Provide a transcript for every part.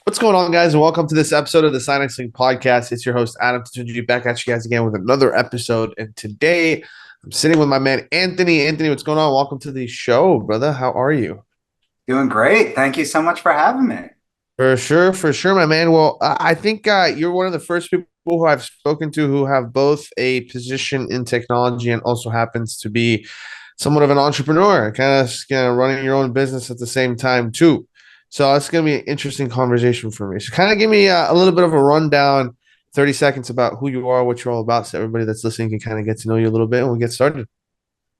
What's going on, guys? And welcome to this episode of the Science Link podcast. It's your host, Adam DiSanti, back at you guys again with another episode. And today I'm sitting with my man, Anthony. Anthony, what's going on? Welcome to the show, brother. How are you? Doing great. Thank you so much for having me. For sure, my man. Well, I think you're one of the first people who I've spoken to who have both a position in technology and also happens to be somewhat of an entrepreneur, kind of running your own business at the same time too. So it's going to be an interesting conversation for me. So kind of give me a little bit of a rundown, 30 seconds about who you are, what you're all about, so everybody that's listening can kind of get to know you a little bit and we'll get started.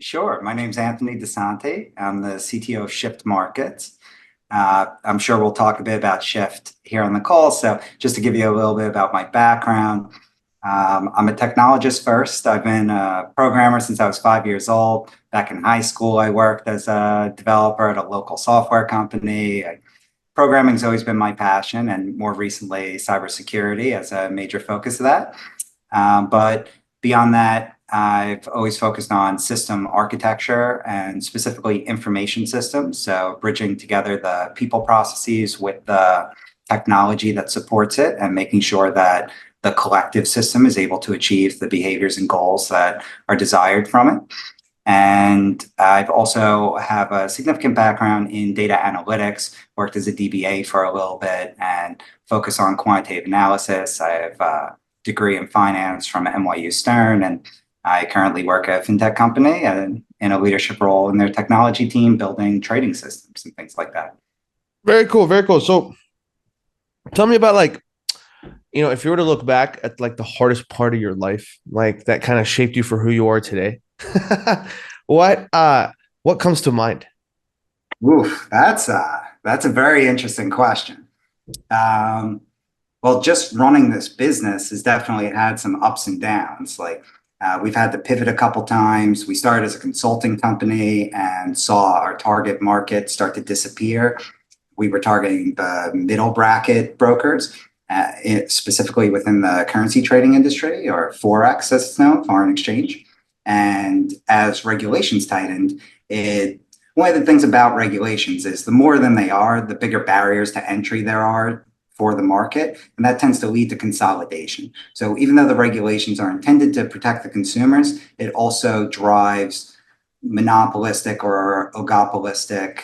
Sure. My name's Anthony DiSanti. I'm the CTO of Shift Markets. I'm sure we'll talk a bit about Shift here on the call. So just to give you a little bit about my background, I'm a technologist first. I've been a programmer since I was 5 years old. Back in high school, I worked as a developer at a local software company. Programming's always been my passion, and more recently, cybersecurity as a major focus of that. But beyond that, I've always focused on system architecture and specifically information systems. So bridging together the people processes with the technology that supports it and making sure that the collective system is able to achieve the behaviors and goals that are desired from it. And I've also have a significant background in data analytics, worked as a DBA for a little bit and focus on quantitative analysis. I have a degree in finance from NYU Stern, and I currently work at a fintech company and in a leadership role in their technology team, building trading systems and things like that. Very cool, very cool. So tell me about if you were to look back at like the hardest part of your life, like that kind of shaped you for who you are today. What comes to mind? Oof, that's a very interesting question. Um, well, just running this business has definitely had some ups and downs. We've had to pivot a couple times. We started as a consulting company and saw our target market start to disappear. We were targeting the middle bracket brokers, specifically within the currency trading industry, or Forex, as it's known, foreign exchange. And as regulations tightened, it one of the things about regulations is the more than they are, the bigger barriers to entry there are for the market, and that tends to lead to consolidation. So even though the regulations are intended to protect the consumers, it also drives monopolistic or oligopolistic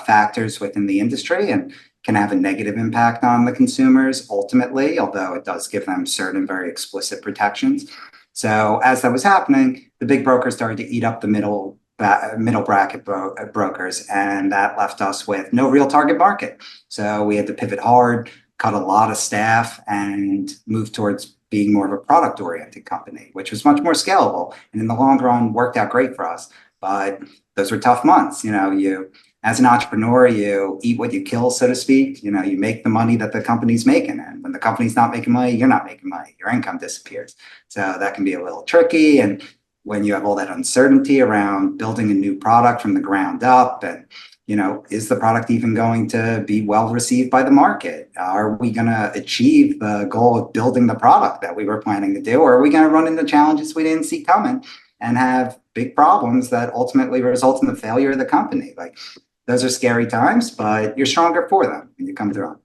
factors within the industry and can have a negative impact on the consumers ultimately, although it does give them certain very explicit protections. So as that was happening, the big brokers started to eat up the middle bracket brokers, and that left us with no real target market. So we had to pivot hard, cut a lot of staff, and move towards being more of a product oriented company, which was much more scalable. And in the long run, worked out great for us. But those were tough months. You as an entrepreneur, you eat what you kill, so to speak. You make the money that the company's making. And when the company's not making money, you're not making money. Your income disappears. So that can be a little tricky. And when you have all that uncertainty around building a new product from the ground up, and is the product even going to be well received by the market? Are we going to achieve the goal of building the product that we were planning to do? Or are we going to run into challenges we didn't see coming and have big problems that ultimately result in the failure of the company? Those are scary times, but you're stronger for them when you come through them.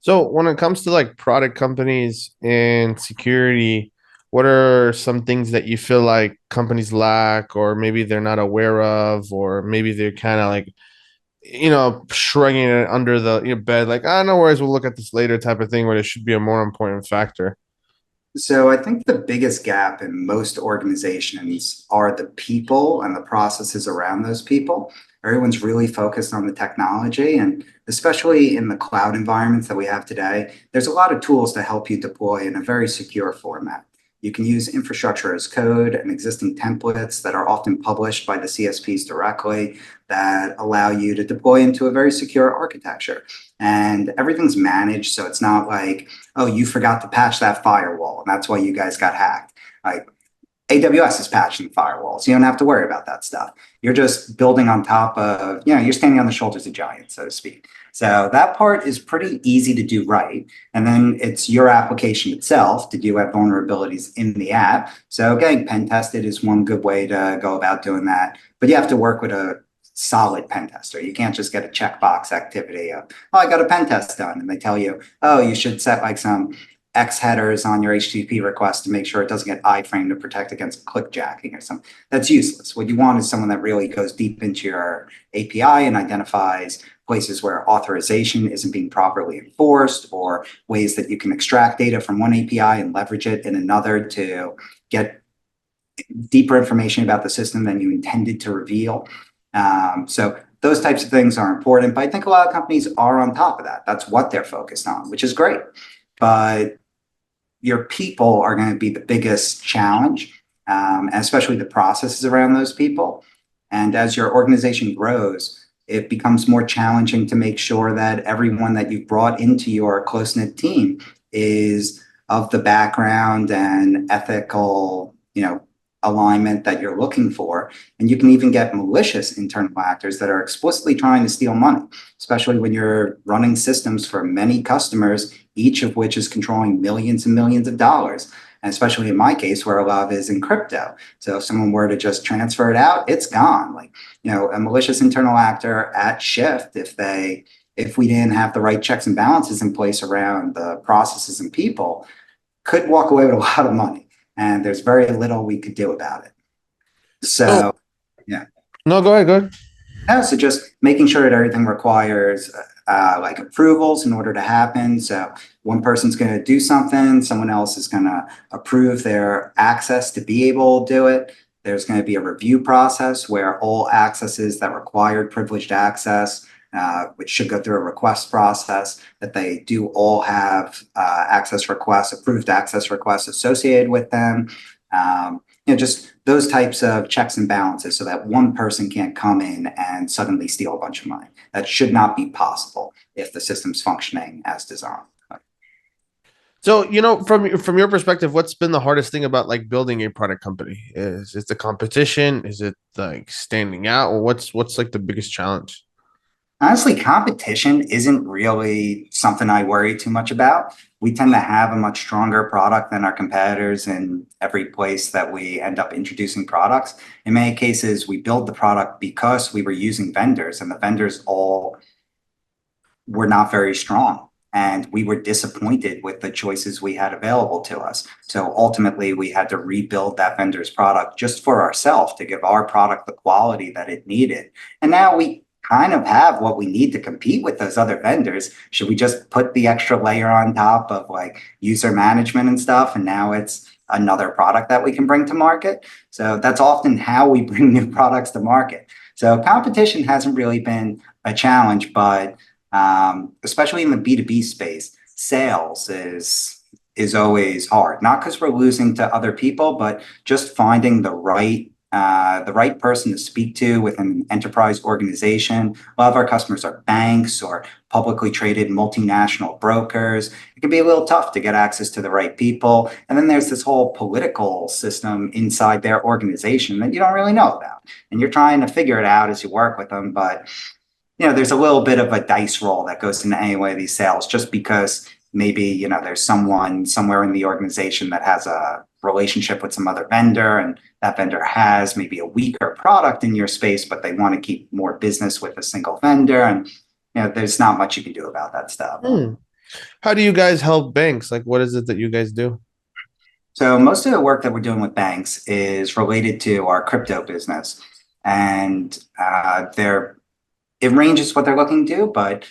So when it comes to like product companies and security, what are some things that you feel like companies lack, or maybe they're not aware of, or maybe they're kind of like, shrugging it under the bed, like, ah, no worries, we'll look at this later type of thing, where it should be a more important factor. So I think the biggest gap in most organizations are the people and the processes around those people. Everyone's really focused on the technology, and especially in the cloud environments that we have today, there's a lot of tools to help you deploy in a very secure format. You can use infrastructure as code and existing templates that are often published by the CSPs directly that allow you to deploy into a very secure architecture. And everything's managed, so it's not like, oh, you forgot to patch that firewall, and that's why you guys got hacked. Like, AWS is patching firewalls. You don't have to worry about that stuff. You're just building on top of, you're standing on the shoulders of giants, so to speak. So that part is pretty easy to do right. And then it's your application itself. Did you have vulnerabilities in the app? So getting pen tested is one good way to go about doing that. But you have to work with a solid pen tester. You can't just get a checkbox activity of, oh, I got a pen test done. And they tell you, oh, you should set like some X headers on your HTTP request to make sure it doesn't get iframe to protect against clickjacking or something. That's useless. What you want is someone that really goes deep into your API and identifies places where authorization isn't being properly enforced, or ways that you can extract data from one API and leverage it in another to get deeper information about the system than you intended to reveal. So those types of things are important, but I think a lot of companies are on top of that. That's what they're focused on, which is great. But your people are going to be the biggest challenge, and especially the processes around those people. And as your organization grows, it becomes more challenging to make sure that everyone that you've brought into your close-knit team is of the background and ethical, alignment that you're looking for. And you can even get malicious internal actors that are explicitly trying to steal money, especially when you're running systems for many customers, each of which is controlling millions and millions of dollars. And especially in my case, where a lot of it is in crypto. So if someone were to just transfer it out, it's gone. Like, a malicious internal actor at Shift, if we didn't have the right checks and balances in place around the processes and people, could walk away with a lot of money. And there's very little we could do about it. So, So, yeah. no, go ahead, go ahead. Yeah, so just making sure that everything requires like approvals in order to happen. So one person's going to do something, someone else is going to approve their access to be able to do it. There's going to be a review process where all accesses that required privileged access, which should go through a request process, that they do all have access requests, approved access requests associated with them. Just those types of checks and balances so that one person can't come in and suddenly steal a bunch of money. That should not be possible if the system's functioning as designed. So, from your perspective, what's been the hardest thing about like building a product company? Is it the competition? Is it like standing out? Or what's like the biggest challenge? Honestly, competition isn't really something I worry too much about. We tend to have a much stronger product than our competitors in every place that we end up introducing products. In many cases, we build the product because we were using vendors, and the vendors all were not very strong. And we were disappointed with the choices we had available to us. So ultimately, we had to rebuild that vendor's product just for ourselves to give our product the quality that it needed. And now we kind of have what we need to compete with those other vendors. Should we just put the extra layer on top of like user management and stuff? And now it's another product that we can bring to market. So that's often how we bring new products to market. So competition hasn't really been a challenge, but especially in the B2B space, sales is always hard. Not because we're losing to other people, but just finding the right person to speak to within an enterprise organization. A lot of our customers are banks or publicly traded multinational brokers. It can be a little tough to get access to the right people. And then there's this whole political system inside their organization that you don't really know about. And you're trying to figure it out as you work with them. But there's a little bit of a dice roll that goes into any way of these sales, just because maybe, there's someone somewhere in the organization that has a relationship with some other vendor, and that vendor has maybe a weaker product in your space, but they want to keep more business with a single vendor. And, there's not much you can do about that stuff. How do you guys help banks? Like, what is it that you guys do? So most of the work that we're doing with banks is related to our crypto business. And it ranges what they're looking to do, but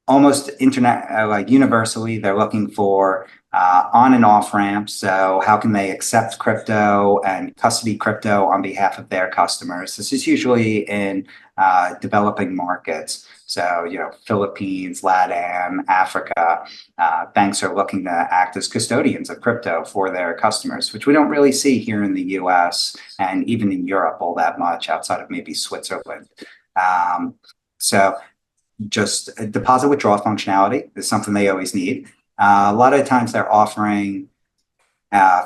almost like universally, they're looking for on and off ramps. So how can they accept crypto and custody crypto on behalf of their customers? This is usually in developing markets. So, Philippines, LATAM, Africa, banks are looking to act as custodians of crypto for their customers, which we don't really see here in the US and even in Europe all that much, outside of maybe Switzerland. So just a deposit withdrawal functionality is something they always need. A lot of times they're offering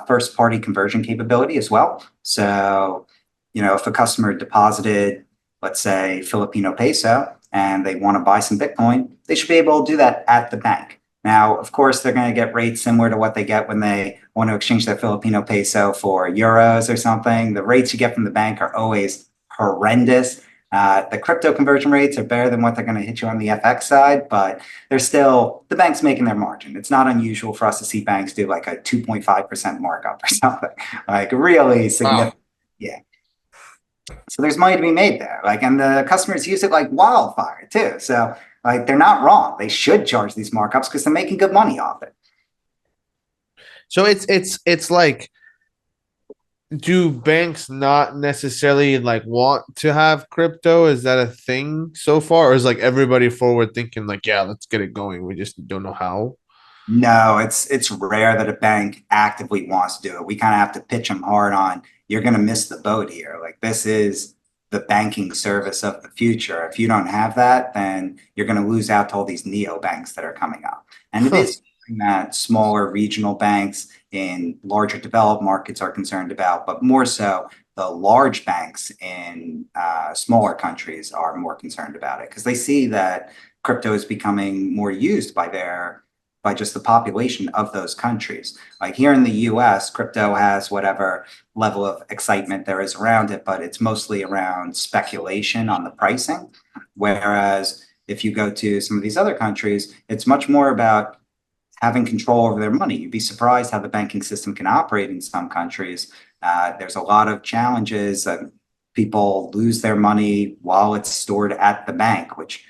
first party conversion capability as well. So, if a customer deposited, let's say, Filipino peso, and they want to buy some Bitcoin, they should be able to do that at the bank. Now, of course, they're going to get rates similar to what they get when they want to exchange their Filipino peso for euros or something. The rates you get from the bank are always horrendous. The crypto conversion rates are better than what they're going to hit you on the FX side, but they're still the bank's making their margin. It's not unusual for us to see banks do like a 2.5% markup or something, like really Wow. significant. Yeah. So there's money to be made there. Like, and the customers use it like wildfire too. So like they're not wrong. They should charge these markups because they're making good money off it. So it's like, do banks not necessarily like want to have crypto? Is that a thing so far? Or is like everybody forward thinking like, yeah, let's get it going. We just don't know how. No, it's rare that a bank actively wants to do it. We kind of have to pitch them hard on you're going to miss the boat here. Like this is the banking service of the future. If you don't have that, then you're going to lose out to all these neo banks that are coming up. And it Huh. is something that smaller regional banks in larger developed markets are concerned about, but more so the large banks in smaller countries are more concerned about it because they see that crypto is becoming more used by just the population of those countries. Like here in the US, crypto has whatever level of excitement there is around it, but it's mostly around speculation on the pricing. Whereas if you go to some of these other countries, it's much more about having control over their money. You'd be surprised how the banking system can operate in some countries. There's a lot of challenges. People lose their money while it's stored at the bank, which,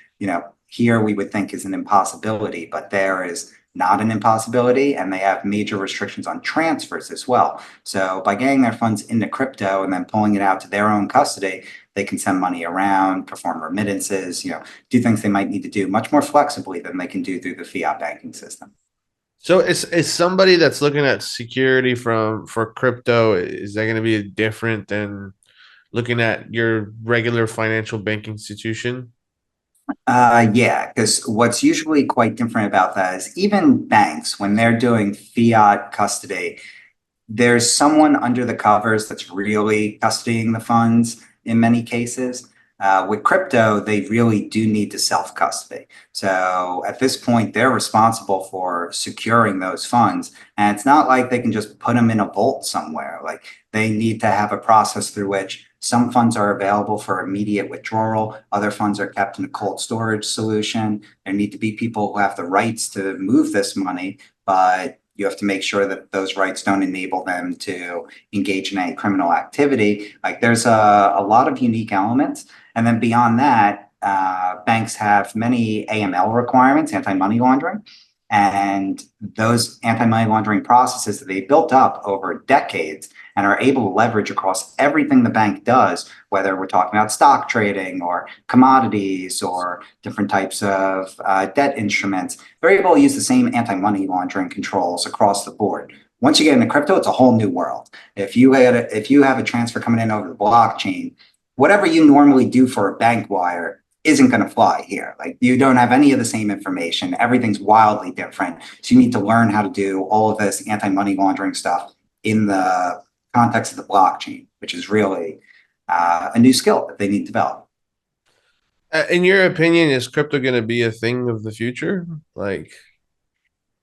here we would think is an impossibility, but there is not an impossibility, and they have major restrictions on transfers as well. So by getting their funds into crypto and then pulling it out to their own custody, they can send money around, perform remittances, do things they might need to do much more flexibly than they can do through the fiat banking system. So is somebody that's looking at security for crypto, is that going to be different than looking at your regular financial bank institution? Yeah, because what's usually quite different about that is even banks, when they're doing fiat custody, there's someone under the covers that's really custodying the funds in many cases. With crypto, they really do need to self-custody. So at this point, they're responsible for securing those funds. And it's not like they can just put them in a vault somewhere. Like they need to have a process through which some funds are available for immediate withdrawal, other funds are kept in a cold storage solution. There need to be people who have the rights to move this money, but you have to make sure that those rights don't enable them to engage in any criminal activity. Like there's a lot of unique elements. And then beyond that, banks have many AML requirements, anti-money laundering. And those anti-money laundering processes that they built up over decades and are able to leverage across everything the bank does, whether we're talking about stock trading or commodities or different types of debt instruments, they're able to use the same anti-money laundering controls across the board. Once you get into crypto, it's a whole new world. If you have a transfer coming in over the blockchain, whatever you normally do for a bank wire isn't going to fly here. Like you don't have any of the same information. Everything's wildly different. So you need to learn how to do all of this anti-money laundering stuff in the context of the blockchain, which is really a new skill that they need to develop. In your opinion, is crypto going to be a thing of the future? Like,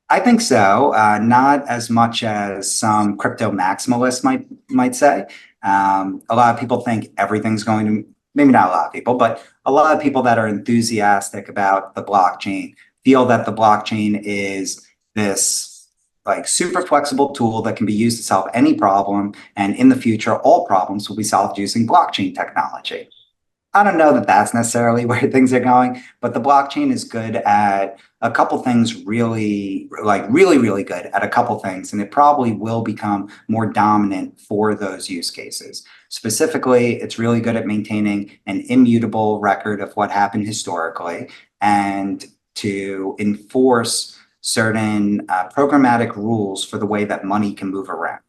I think so. Not as much as some crypto maximalists might say. A lot of people think everything's going to, maybe not a lot of people, but a lot of people that are enthusiastic about the blockchain feel that the blockchain is this like super flexible tool that can be used to solve any problem. And in the future, all problems will be solved using blockchain technology. I don't know that that's necessarily where things are going, but the blockchain is good at a couple things really, like really, really good at a couple things, and it probably will become more dominant for those use cases. Specifically, it's really good at maintaining an immutable record of what happened historically and to enforce certain programmatic rules for the way that money can move around.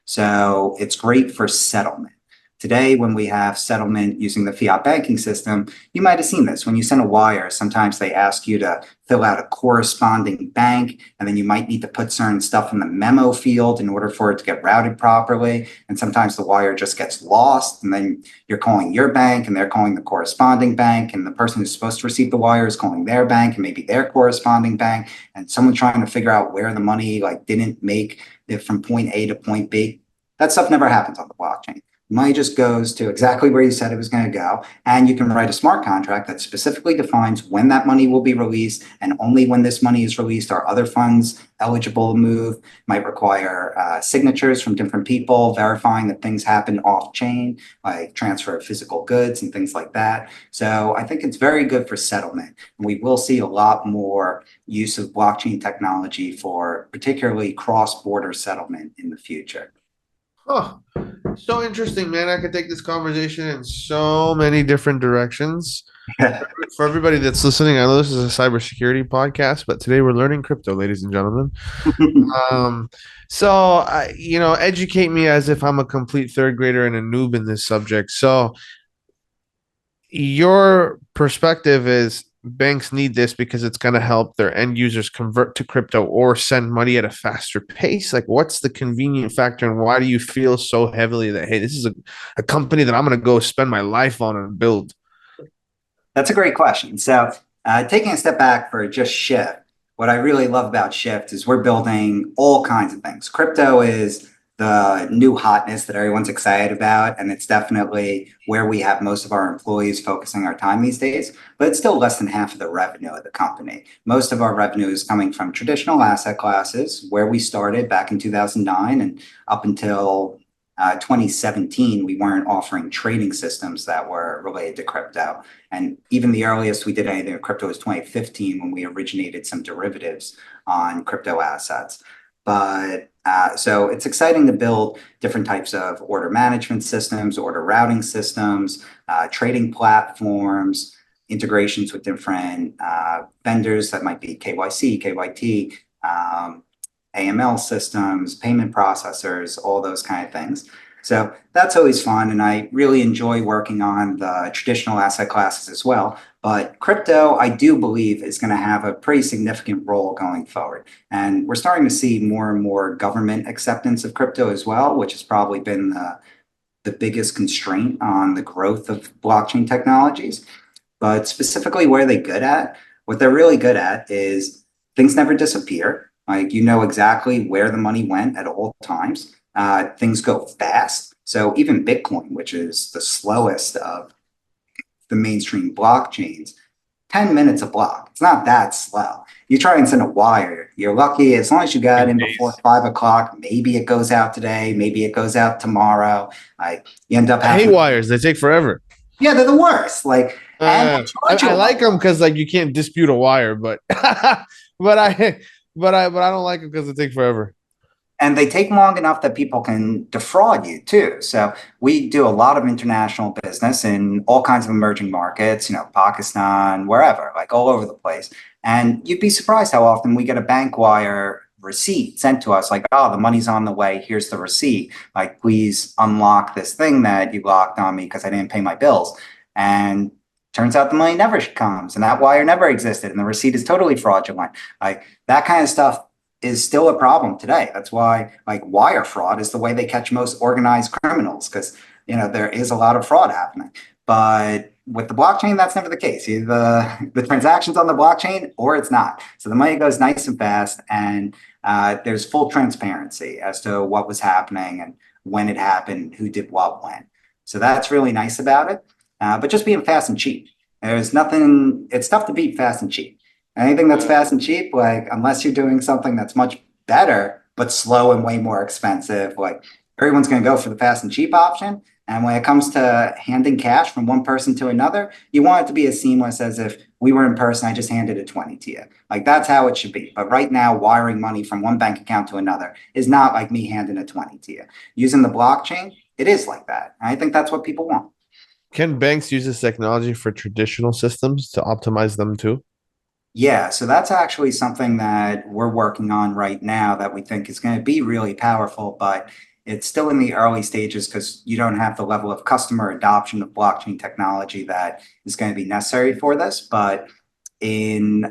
So it's great for settlement. Today, when we have settlement using the fiat banking system, you might have seen this. When you send a wire, sometimes they ask you to fill out a corresponding bank, and then you might need to put certain stuff in the memo field in order for it to get routed properly. And sometimes the wire just gets lost, and then you're calling your bank, and they're calling the corresponding bank, and the person who's supposed to receive the wire is calling their bank, and maybe their corresponding bank, and someone trying to figure out where the money like didn't make it from point A to point B. That stuff never happens on the blockchain. Money just goes to exactly where you said it was going to go. And you can write a smart contract that specifically defines when that money will be released. And only when this money is released are other funds eligible to move. Might require signatures from different people verifying that things happen off chain, like transfer of physical goods and things like that. So I think it's very good for settlement. And we will see a lot more use of blockchain technology for particularly cross-border settlement in the future. Huh. So interesting, man. I could take this conversation in so many different directions. For everybody that's listening, I know this is a cybersecurity podcast, but today we're learning crypto, ladies and gentlemen. Um, educate me as if I'm a complete third grader and a noob in this subject. So, your perspective is banks need this because it's going to help their end users convert to crypto or send money at a faster pace. Like, what's the convenient factor, and why do you feel so heavily that, hey, this is a company that I'm going to go spend my life on and build? That's a great question. So, taking a step back for just Shift, what I really love about Shift is we're building all kinds of things. Crypto is the new hotness that everyone's excited about, and it's definitely where we have most of our employees focusing our time these days, but it's still less than half of the revenue of the company. Most of our revenue is coming from traditional asset classes, where we started back in 2009 and up until 2017, we weren't offering trading systems that were related to crypto. And even the earliest we did anything with crypto was 2015 when we originated some derivatives on crypto assets. But so it's exciting to build different types of order management systems, order routing systems, trading platforms, integrations with different vendors that might be KYC, KYT, AML systems, payment processors, all those kind of things. So that's always fun. And I really enjoy working on the traditional asset classes as well. But crypto, I do believe, is going to have a pretty significant role going forward. And we're starting to see more and more government acceptance of crypto as well, which has probably been the biggest constraint on the growth of blockchain technologies. But specifically, where they're good at, what they're really good at is things never disappear. Like, you know exactly where the money went at all times. Things go fast. So even Bitcoin, which is the slowest of the mainstream blockchains, 10 minutes a block. It's not that slow. You try and send a wire, you're lucky as long as you got in before 5 o'clock. Maybe it goes out today, maybe it goes out tomorrow. You end up I hate having, wires. They take forever. yeah, they're the worst. Like, and they charge you I a like lot. them because like you can't dispute a wire, but but I but I don't like them because they take forever. And they take long enough that people can defraud you too. So we do a lot of international business in all kinds of emerging markets, Pakistan, wherever, like all over the place. And you'd be surprised how often we get a bank wire receipt sent to us, like, oh, the money's on the way. Here's the receipt. Like, please unlock this thing that you locked on me because I didn't pay my bills. And turns out the money never comes and that wire never existed and the receipt is totally fraudulent. Like, that kind of stuff is still a problem today. That's why, like, wire fraud is the way they catch most organized criminals, because there is a lot of fraud happening. But with the blockchain, that's never the case. Either the transaction's on the blockchain or it's not. So the money goes nice and fast, and there's full transparency as to what was happening and when it happened, who did what when. So that's really nice about it. But just being fast and cheap. There's nothing. It's tough to beat fast and cheap. Anything that's fast and cheap, like, unless you're doing something that's much better, but slow and way more expensive, like, everyone's going to go for the fast and cheap option. And when it comes to handing cash from one person to another, you want it to be as seamless as if we were in person. I just handed a 20 to you. Like, that's how it should be. But right now, wiring money from one bank account to another is not like me handing a 20 to you. Using the blockchain, it is like that. And I think that's what people want. Can banks use this technology for traditional systems to optimize them too? Yeah, so that's actually something that we're working on right now that we think is going to be really powerful, but it's still in the early stages because you don't have the level of customer adoption of blockchain technology that is going to be necessary for this. But in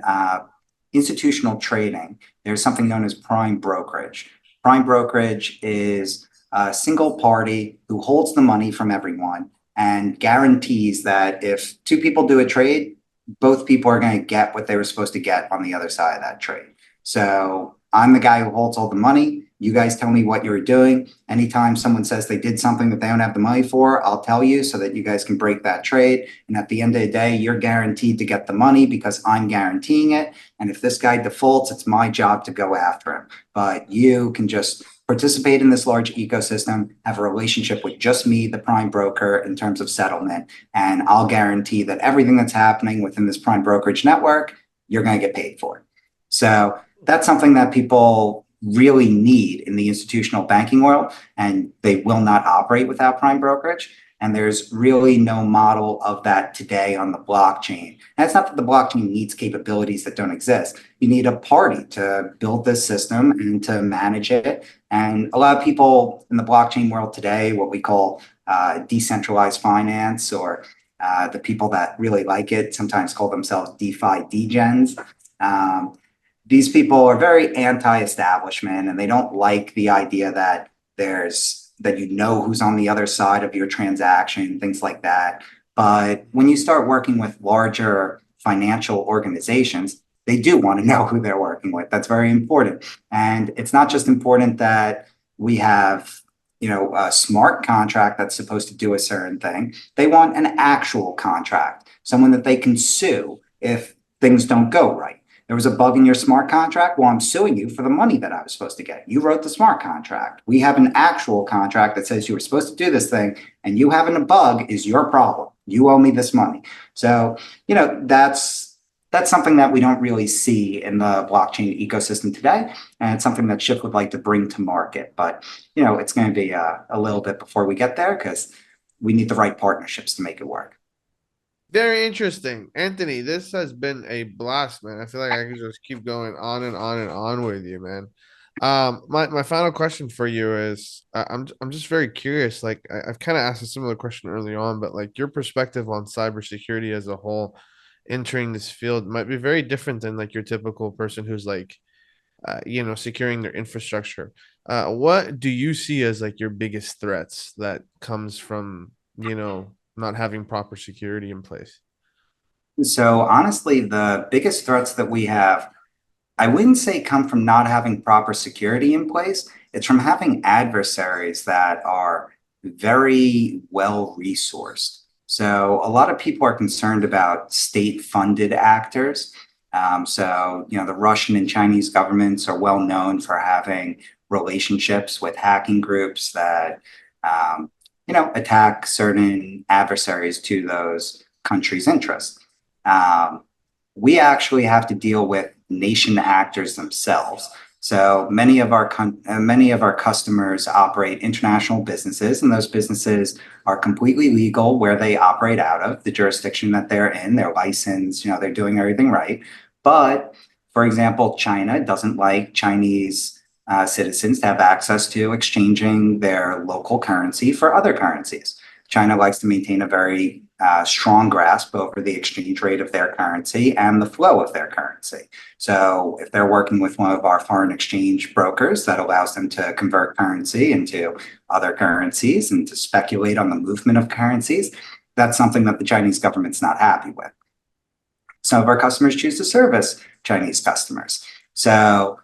institutional trading, there's something known as prime brokerage. Prime brokerage is a single party who holds the money from everyone and guarantees that if two people do a trade, both people are going to get what they were supposed to get on the other side of that trade. So I'm the guy who holds all the money. You guys tell me what you're doing. Anytime someone says they did something that they don't have the money for, I'll tell you so that you guys can break that trade. And at the end of the day, you're guaranteed to get the money because I'm guaranteeing it. And if this guy defaults, it's my job to go after him. But you can just participate in this large ecosystem, have a relationship with just me, the prime broker, in terms of settlement. And I'll guarantee that everything that's happening within this prime brokerage network, you're going to get paid for. So that's something that people really need in the institutional banking world, and they will not operate without prime brokerage. And there's really no model of that today on the blockchain. And it's not that the blockchain needs capabilities that don't exist. You need a party to build this system and to manage it. And a lot of people in the blockchain world today, what we call decentralized finance, or the people that really like it sometimes call themselves DeFi degens. These people are very anti-establishment, and they don't like the idea that you know who's on the other side of your transaction, things like that. But when you start working with larger financial organizations, they do want to know who they're working with. That's very important. And it's not just important that we have, a smart contract that's supposed to do a certain thing. They want an actual contract, someone that they can sue if things don't go right. There was a bug in your smart contract. Well, I'm suing you for the money that I was supposed to get. You wrote the smart contract. We have an actual contract that says you were supposed to do this thing, and you having a bug is your problem. You owe me this money. So, that's something that we don't really see in the blockchain ecosystem today. And it's something that Shift would like to bring to market. But, it's going to be a little bit before we get there because we need the right partnerships to make it work. Very interesting. Anthony, this has been a blast, man. I feel like I could just keep going on and on and on with you, man. My final question for you is I'm just very curious. Like I've kind of asked a similar question early on, but like your perspective on cybersecurity as a whole, entering this field might be very different than like your typical person who's like securing their infrastructure. What do you see as like your biggest threats that comes from, not having proper security in place? So honestly, the biggest threats that we have, I wouldn't say come from not having proper security in place. It's from having adversaries that are very well resourced. So a lot of people are concerned about state-funded actors. The Russian and Chinese governments are well known for having relationships with hacking groups that, attack certain adversaries to those countries' interests. We actually have to deal with nation actors themselves. So many of our customers operate international businesses, and those businesses are completely legal where they operate out of the jurisdiction that they're in. They're licensed, they're doing everything right. But for example, China doesn't like Chinese citizens to have access to exchanging their local currency for other currencies. China likes to maintain a very strong grasp over the exchange rate of their currency and the flow of their currency. So if they're working with one of our foreign exchange brokers, that allows them to convert currency into other currencies and to speculate on the movement of currencies. That's something that the Chinese government's not happy with. Some of our customers choose to service Chinese customers. So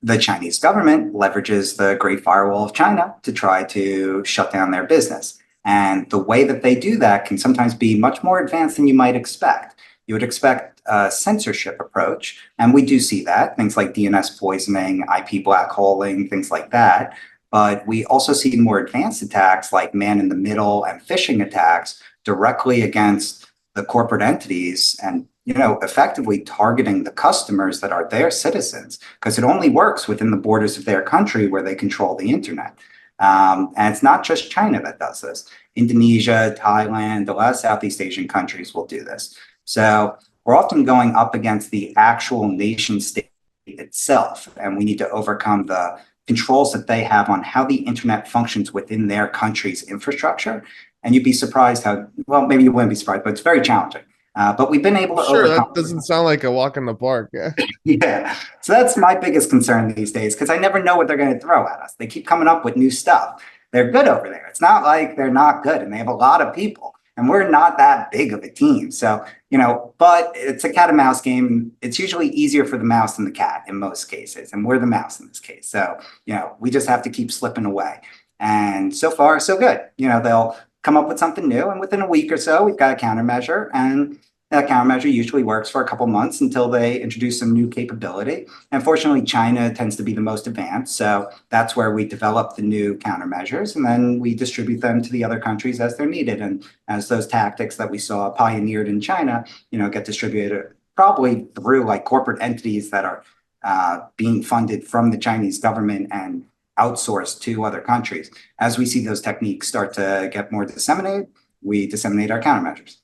the Chinese government leverages the Great Firewall of China to try to shut down their business. And the way that they do that can sometimes be much more advanced than you might expect. You would expect a censorship approach, and we do see that, things like DNS poisoning, IP blackholing, things like that. But we also see more advanced attacks like man-in-the-middle and phishing attacks directly against the corporate entities and effectively targeting the customers that are their citizens, because it only works within the borders of their country where they control the internet. And it's not just China that does this. Indonesia, Thailand, a lot of Southeast Asian countries will do this. So we're often going up against the actual nation state itself, and we need to overcome the controls that they have on how the internet functions within their country's infrastructure. And you'd be surprised how, well, maybe you wouldn't be surprised, but it's very challenging. But we've been able to Sure, overcome. that doesn't sound like a walk in the park. Yeah. Yeah. So that's my biggest concern these days, because I never know what they're going to throw at us. They keep coming up with new stuff. They're good over there. It's not like they're not good, and they have a lot of people. and we're not that big of a team. So, but it's a cat and mouse game. It's usually easier for the mouse than the cat in most cases, and we're the mouse in this case. So, we just have to keep slipping away. And so far, so good. They'll come up with something new, and within a week or so, we've got a countermeasure, and that countermeasure usually works for a couple months until they introduce some new capability. And fortunately, China tends to be the most advanced. So that's where we develop the new countermeasures, and then we distribute them to the other countries as they're needed. And as those tactics that we saw pioneered in China, get distributed probably through like corporate entities that are being funded from the Chinese government and outsourced to other countries. As we see those techniques start to get more disseminated, we disseminate our countermeasures.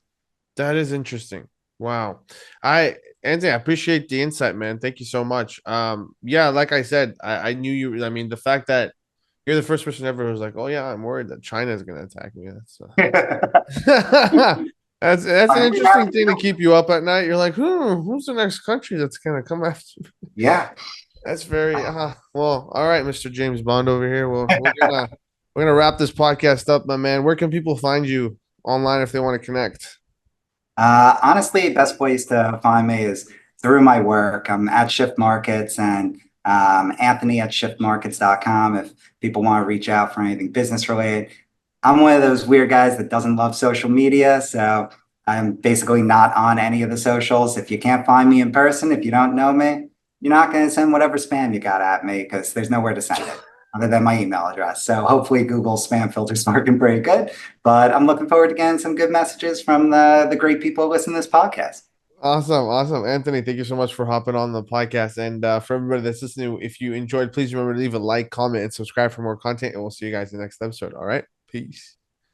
That is interesting. Wow. Anthony, I appreciate the insight, man. Thank you so much. Yeah, like I said, I knew you. I mean, the fact that you're the first person ever who's like, oh yeah, I'm worried that China is gonna attack me. That's an interesting thing to keep you up at night. You're like, who's the next country that's gonna come after me? Yeah. That's very well. All right, Mr. James Bond over here. Well, we're gonna wrap this podcast up, my man. Where can people find you online if they want to connect? Honestly, best place to find me is through my work. I'm at Shift Markets and Anthony at shiftmarkets.com if people want to reach out for anything business related. I'm one of those weird guys that doesn't love social media, so I'm basically not on any of the socials. If you can't find me in person, if you don't know me, you're not going to send whatever spam you got at me because there's nowhere to send it other than my email address. So hopefully Google spam filter's working pretty good. But I'm looking forward to getting some good messages from the great people who listen to this podcast. Awesome. Anthony, thank you so much for hopping on the podcast. And for everybody that's listening, if you enjoyed, please remember to leave a like, comment, and subscribe for more content. And we'll see you guys in the next episode. All right. Peace.